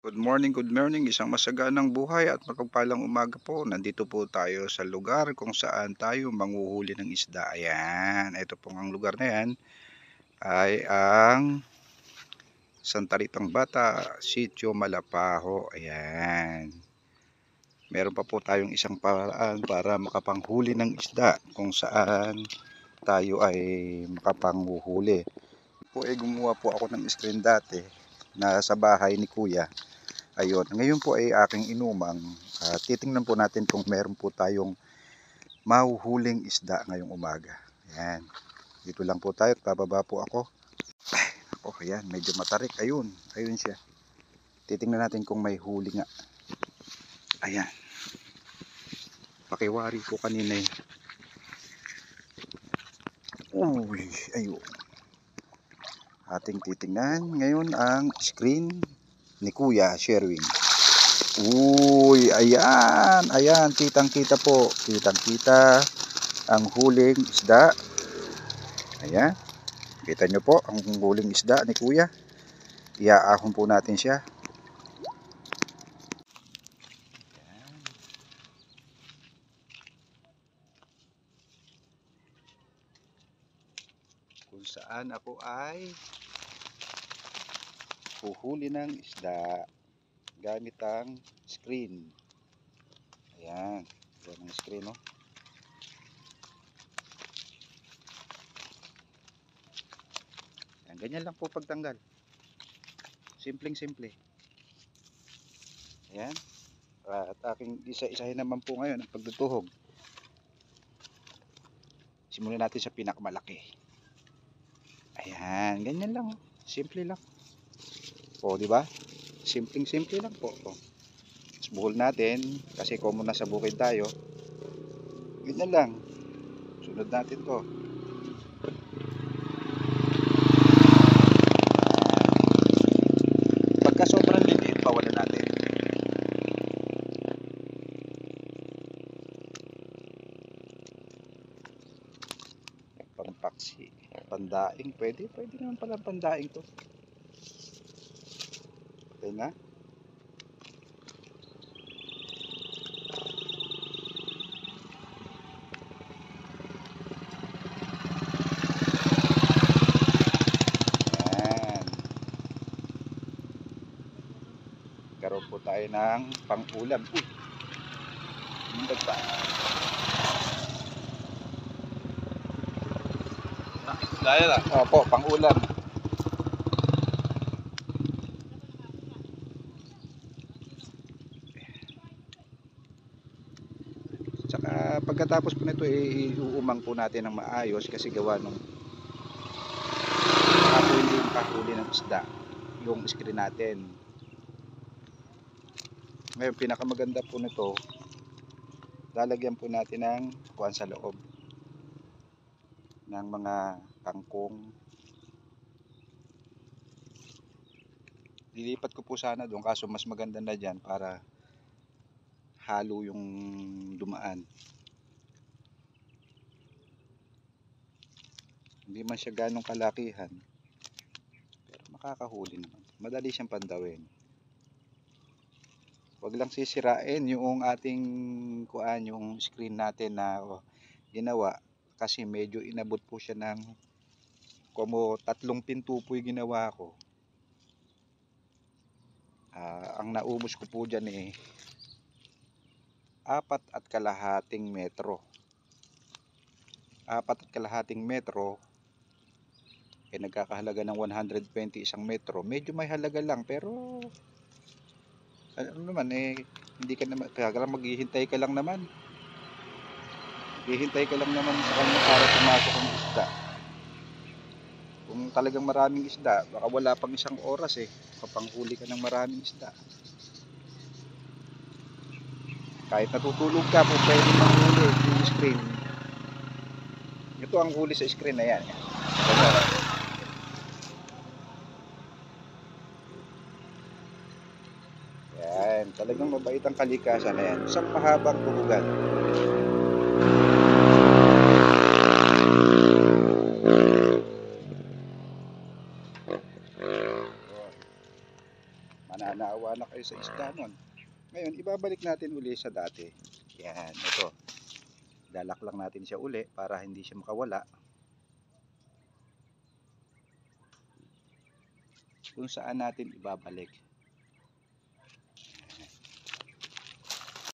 Good morning, isang masaganang buhay at mapagpalang umaga po. Nandito po tayo sa lugar kung saan tayo manghuhuli ng isda. Ayan, ito pong ang lugar na yan ay ang Santa Ritang Bata, Sitio Malapaho. Ayan. Meron pa po tayong isang paraan para makapanghuli ng isda kung saan tayo ay makapanghuhuli. Po ay gumawa po ako ng screen dati na sa bahay ni Kuya. Ayun, ngayon po ay aking inumang. Titingnan po natin kung meron po tayong mahuhuling isda ngayong umaga. Ayan, dito lang po tayo, bababa po ako. Ako, ayan, medyo matarik. Ayun, ayun siya. Titingnan natin kung may huli nga. Ayan, pakiwari po kanina eh. Uy, ayun. Ating titingnan ngayon ang screen ni Kuya Sherwin. Uy, ayan, ayan, kitang-kita po. Kitang-kita ang huling isda. Ayan. Kita nyo po ang huling isda ni Kuya. Iaahon po natin siya. Ayan. Kung saan ako ay huhuli ng isda gamit ang screen. Ayan. Ayan ang screen, no? Ayan. Ganyan lang po pagtanggal. Simpleng-simple. Ayan. At aking isa-isahin naman po ngayon ang pagdutuhog. Simulan natin sa pinakamalaki. Ayan, ganyan lang. Simple lang. O, di ba? Simpleng-simple lang po. O. Buhol natin kasi common na sa bukid tayo. Ganyan lang. Sunod natin 'to. Pagka sobrang liit, pawalan natin. Pangpaksi, pandaing, pwede naman pala pandaing 'to. Okay na. Ayan. Karoon po tayo ng pang-ulam. Uy, mundag pa. Dahil lang. Opo, pang-ulam. Tsaka pagkatapos po nito iuumang po natin ng maayos kasi gawa nung po hindi makahuli ng isda yung screen natin. Ngayon pinakamaganda po nito, lalagyan po natin ng kuwan sa loob ng mga kangkong. Lilipat ko po sana doon kaso mas maganda na dyan para halo yung dumaan. Hindi man siya ganong kalakihan pero makakahuli naman. Madali siyang pandawin. Wag lang sisirain yung ating kuan, yung screen natin na ginawa kasi medyo inabot po siya ng como 3 pinto po yung ginawa ko. Ang naubos ko po dyan 4.5 metro. 4.5 metro nagkakahalaga ng 120 isang metro. Medyo may halaga lang pero ano naman hindi ka naman kaya lang maghihintay ka lang naman. Maghihintay ka lang naman sa kanya para pumasok ang isda. Kung talagang maraming isda, baka wala pang isang oras kapanghuli ka ng maraming isda. Kahit natutulog ka po pwede manghuli yung screen. Ito ang huli sa screen na yan. Yan, talagang mabait ang kalikasan na yan. Isang mahabang tuhugan. Mananaawa na ay sa isda nun. Ngayon, ibabalik natin uli sa dati. Yan, ito. Lalak lang natin siya uli para hindi siya makawala. Kung saan natin ibabalik.